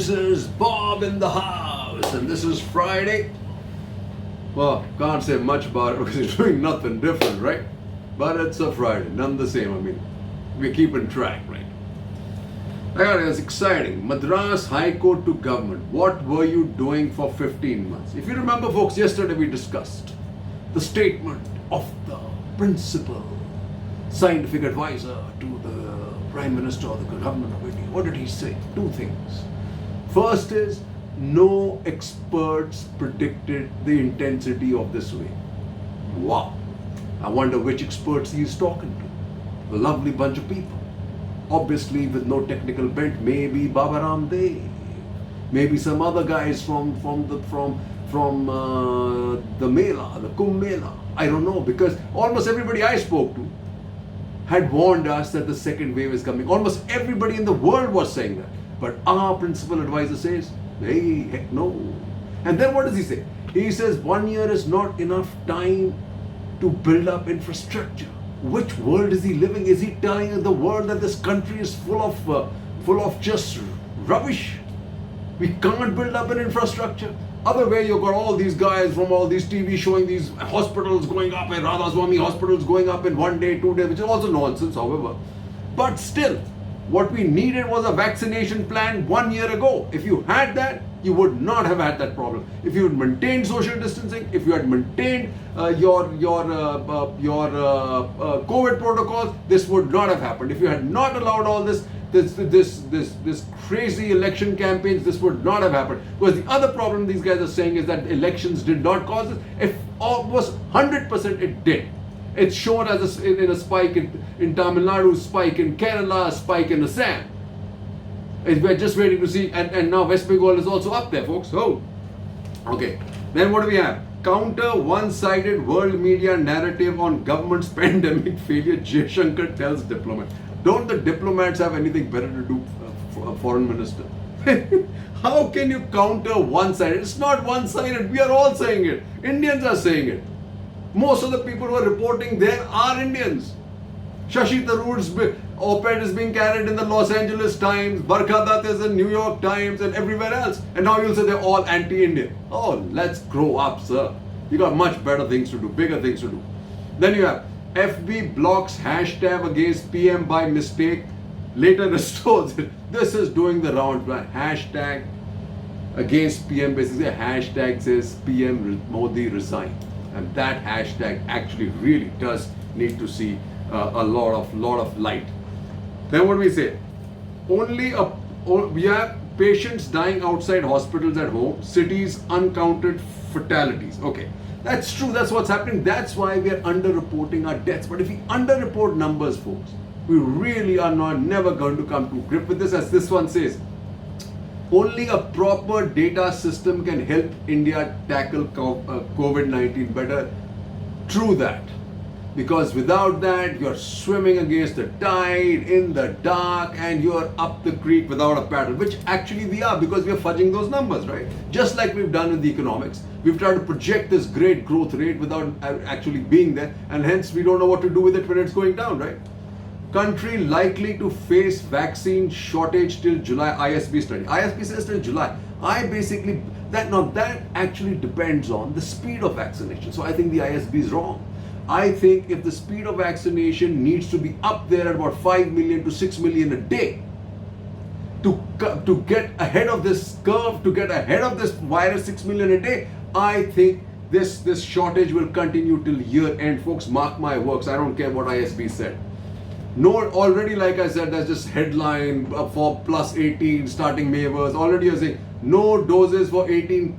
This is Bob in the house, and this is Friday. Well, can't say much about it because he's doing nothing different, right? But it's a Friday, none the same. I mean, we're keeping track, right? I got it, it's exciting. Madras High Court to government. What were you doing for 15 months? If you remember, folks, yesterday we discussed the statement of the principal scientific advisor to the Prime Minister of the government of India. What did he say? Two things. First is, no experts predicted the intensity of this wave. Wow. I wonder which experts he is talking to. A lovely bunch of people. Obviously with no technical bent, maybe Baba Ramdev, maybe some other guys from the Mela, the Kumbh Mela. I don't know, because almost everybody I spoke to had warned us that the second wave is coming. Almost everybody in the world was saying that. But our principal advisor says, hey, heck no. And then what does he say? He says 1 year is not enough time to build up infrastructure. Which world is he living? Is he telling the world that this country is full of just rubbish? We can't build up an infrastructure. Other way, you've got all these guys from all these TV showing these hospitals going up, and Radha Swami hospitals going up in 1 day, 2 days, which is also nonsense, however. But still, what we needed was a vaccination plan 1 year ago. If you had that, you would not have had that problem. If you had maintained social distancing, if you had maintained your COVID protocols, this would not have happened. If you had not allowed all this crazy election campaigns, this would not have happened. Because the other problem these guys are saying is that elections did not cause this. If almost 100% it did. It's shown as in a spike in Tamil Nadu, spike in Kerala, spike in Assam. We're just waiting to see, and now West Bengal is also up there, folks. Oh, okay. Then what do we have? Counter one-sided world media narrative on government's pandemic failure, Jaishankar tells diplomats. Don't the diplomats have anything better to do for a foreign minister? How can you counter one-sided? It's not one-sided. We are all saying it. Indians are saying it. Most of the people who are reporting there are Indians. Shashi Tharoor's op-ed is being carried in the Los Angeles Times, Barkha Dutt is in New York Times and everywhere else. And now you'll say they're all anti-Indian. Oh, let's grow up, sir. You got much better things to do, bigger things to do. Then you have FB blocks hashtag against PM by mistake, later restores it. This is doing the round. Hashtag against PM, basically a hashtag says PM Modi resign. And that hashtag actually really does need to see a lot of light. Then what do we say? We have patients dying outside hospitals at home, cities uncounted fatalities. Okay, that's true, that's what's happening. That's why we are underreporting our deaths. But if we underreport numbers, folks, we really are never going to come to grip with this. As this one says, only a proper data system can help India tackle COVID-19 better. True that. Because without that, you're swimming against the tide, in the dark, and you're up the creek without a paddle, which actually we are, because we are fudging those numbers, right? Just like we've done in the economics. We've tried to project this great growth rate without actually being there, and hence we don't know what to do with it when it's going down, right? Country likely to face vaccine shortage till July, ISB study. ISB says till July. That actually depends on the speed of vaccination. So I think the ISB is wrong. I think if the speed of vaccination needs to be up there at about 5 million to 6 million a day to get ahead of this curve, to get ahead of this virus, 6 million a day, I think this shortage will continue till year end. Folks, mark my words. I don't care what ISB said. No, already, like I said, that's just headline for plus 18 starting May verse. Already you're saying no doses for 18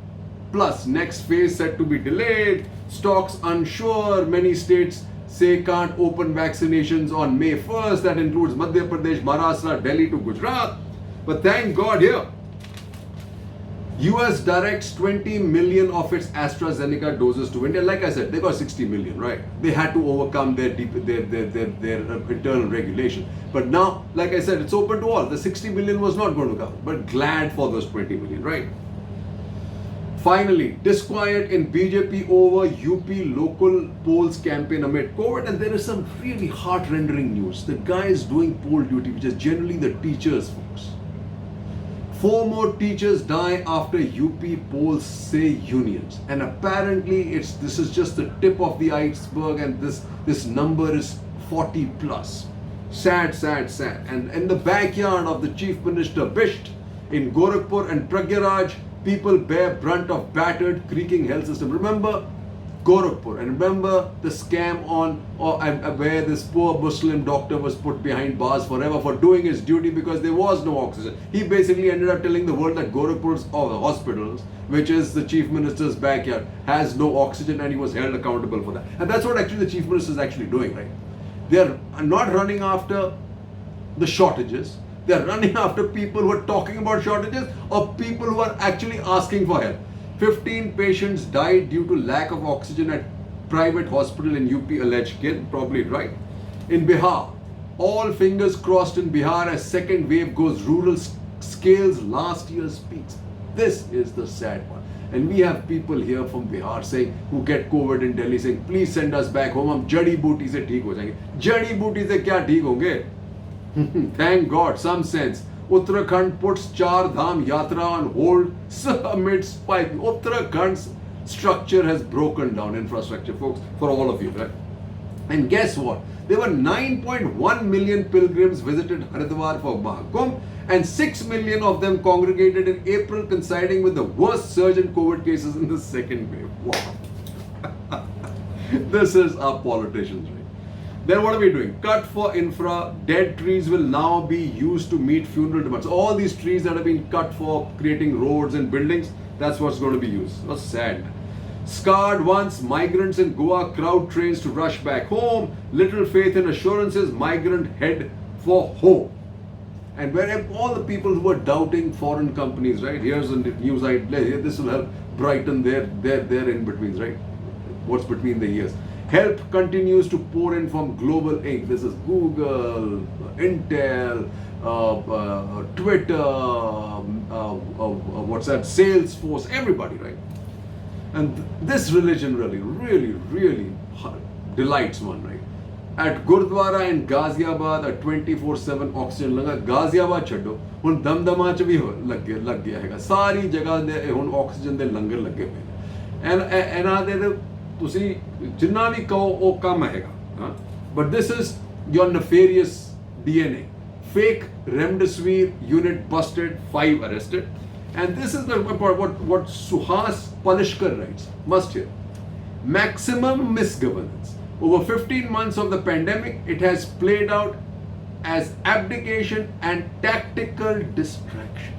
plus. Next phase said to be delayed. Stocks unsure. Many states say can't open vaccinations on May 1st. That includes Madhya Pradesh, Maharashtra, Delhi to Gujarat. But thank God here, US directs 20 million of its AstraZeneca doses to India. Like I said, they got 60 million, right? They had to overcome their internal regulation. But now, like I said, it's open to all. The 60 million was not going to come. But glad for those 20 million, right? Finally, disquiet in BJP over UP local polls campaign amid COVID. And there is some really heart-rendering news. The guy is doing poll duty, which is generally the teachers, folks. 4 more teachers die after UP polls, say unions. And apparently this is just the tip of the iceberg, and this number is 40 plus. Sad, sad, sad. And in the backyard of the Chief Minister Bisht in Gorakhpur and Pragyaraj, people bear brunt of battered, creaking health system. Remember Gorakhpur, and remember the scam where this poor Muslim doctor was put behind bars forever for doing his duty because there was no oxygen. He basically ended up telling the world that Gorakhpur's hospitals, which is the Chief Minister's backyard, has no oxygen, and he was held accountable for that. And that's what actually the Chief Minister is actually doing, right? They're not running after the shortages. They're running after people who are talking about shortages or people who are actually asking for help. 15 patients died due to lack of oxygen at private hospital in UP, alleged kill, probably right. In Bihar, all fingers crossed in Bihar as second wave goes rural scales last year's peaks. This is the sad one. And we have people here from Bihar saying, who get COVID in Delhi, saying, please send us back home. हम जड़ी बूटी से ठीक हो जाएंगे. जड़ी बूटी से क्या ठीक होंगे? Thank God, some sense. Uttarakhand puts Char Dham Yatra on hold amid spike. Uttarakhand's structure has broken down, infrastructure, folks, for all of you, right? And guess what? There were 9.1 million pilgrims visited Haridwar for Mahakumbh, and 6 million of them congregated in April, coinciding with the worst surge in COVID cases in the second wave. Wow. This is our politicians, right? Then what are we doing? Cut for infra. Dead trees will now be used to meet funeral demands. All these trees that have been cut for creating roads and buildings, that's what's going to be used. That's sad. Scarred once, migrants in Goa crowd trains to rush back home. Little faith in assurances, migrant head for home. And where all the people who are doubting foreign companies, right? Here's a news idea. This will help brighten their in-betweens, right? What's between the years. Help continues to pour in from Global Inc. This is Google, Intel, Twitter, what's that? Salesforce, everybody, right? And this religion really delights one, right? At Gurdwara in Ghaziabad, a 24/7 oxygen लगा. Ghaziabad छड्डो, हुन दमदमा च भी लग गया है. सारी जगह दे हुन oxygen दे लंगर लगे हुए. And आदे ਤੁਸੀਂ ਜਿੰਨਾ ਵੀ ਕਹੋ ਉਹ ਕਮ ਹੈਗਾ. But this is your nefarious DNA. Fake remdesivir unit busted, 5 arrested. And this is the what Suhas Palishkar writes. Must hear. Maximum misgovernance. Over 15 months of the pandemic, it has played out as abdication and tactical distraction.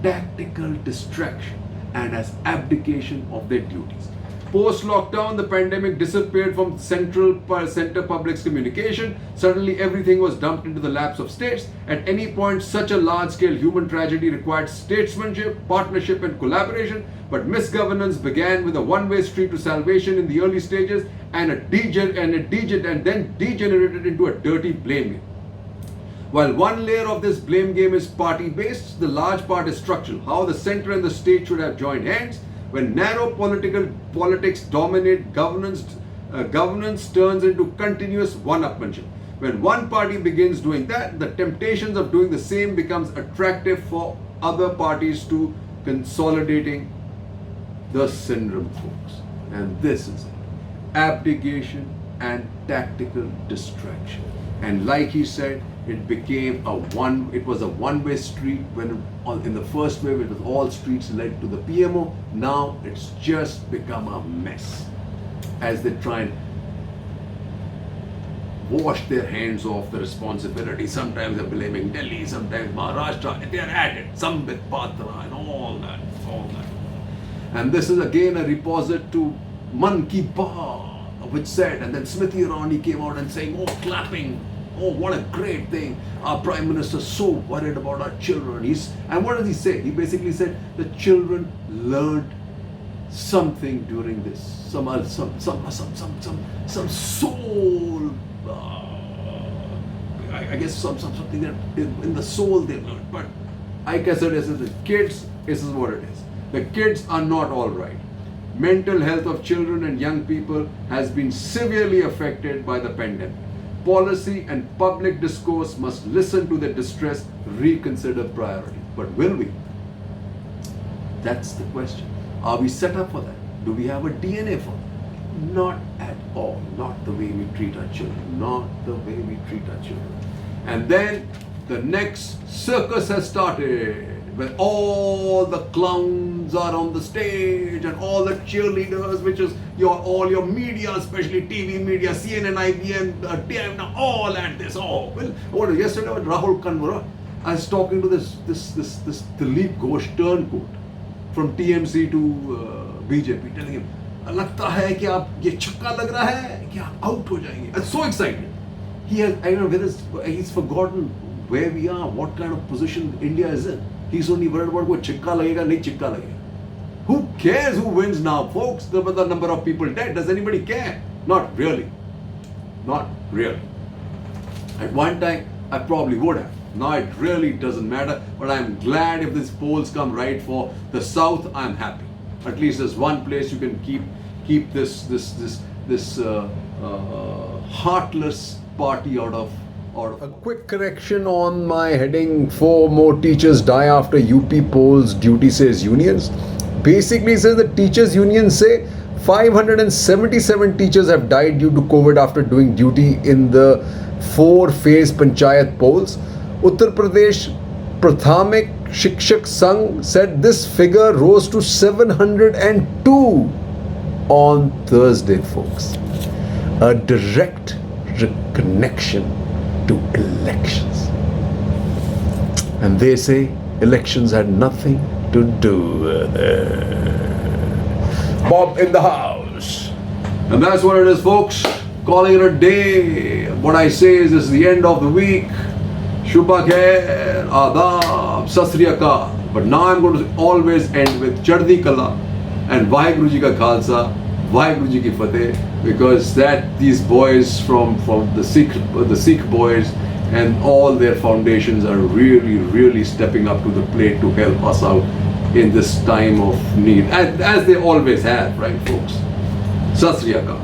Tactical distraction and as abdication of their duties. Post-lockdown, the pandemic disappeared from center public's communication. Suddenly, everything was dumped into the laps of states. At any point, such a large-scale human tragedy required statesmanship, partnership, and collaboration. But misgovernance began with a one-way street to salvation in the early stages, and then degenerated into a dirty blame game. While one layer of this blame game is party-based, the large part is structural. How the center and the state should have joined hands. When narrow politics dominate governance turns into continuous one-upmanship. When one party begins doing that, the temptations of doing the same becomes attractive for other parties to consolidating the syndrome, folks. And this is it. Abdication and tactical distraction. And like he said, it was a one-way street. When in the first wave it was all streets led to the PMO. Now it's just become a mess as they try and wash their hands off the responsibility. Sometimes they're blaming Delhi, sometimes Maharashtra. They're at it. Some with Patra and all that. And this is again a reposit to Man Ki Baat, which said, and then Smriti Irani came out and saying, oh, clapping. Oh, what a great thing. Our Prime Minister is so worried about our children. And what does he say? He basically said the children learned something during this. Some soul. I guess something that in the soul they learned. But I guess it is the kids, this is what it is. The kids are not all right. Mental health of children and young people has been severely affected by the pandemic. Policy and public discourse must listen to their distress, reconsider priorities. But will we? That's the question. Are we set up for that? Do we have a DNA for it? Not at all. Not the way we treat our children. Not the way we treat our children. And then the next circus has started, where all the clowns are on the stage and all the cheerleaders, which is all your media, especially TV media, CNN, IBM, TM, all at this. Oh, well, yesterday with Rahul Kanwara, I was talking to this Dilip Ghosh turncoat from TMC to BJP, telling him, लगता है कि आप ये छक्का लग रहा है कि आप आउट हो जाएंगे. I'm so excited. He's forgotten where we are, what kind of position India is in. He's only worried about वो छिक्का लगेगा नहीं छिक्का लगेगा. Who cares who wins now, folks? The number of people dead. Does anybody care? Not really. Not really. At one time, I probably would have. Now it really doesn't matter. But I'm glad if these polls come right for the South. I'm happy. At least there's one place you can keep this heartless party out of. A quick correction on my heading: 4 more teachers die after UP polls. Duty says unions. Basically, it says the teachers unions say 577 teachers have died due to COVID after doing duty in the 4-phase panchayat polls. Uttar Pradesh Prathamik Shikshak Sangh said this figure rose to 702 on Thursday, folks. A direct connection to elections. And they say elections had nothing to do with it. Bob in the house. And that's what it is, folks. Calling it a day. What I say is this is the end of the week. Shubha khair, adab, sat sri akal. But now I'm going to always end with Chardi Kala and Vaheguru Ji ka Khalsa, Vaheguru Ji ki Fateh, because these boys from the Sikh boys and all their foundations are really stepping up to the plate to help us out in this time of need, as they always have, right, folks? Sat Sri Akal.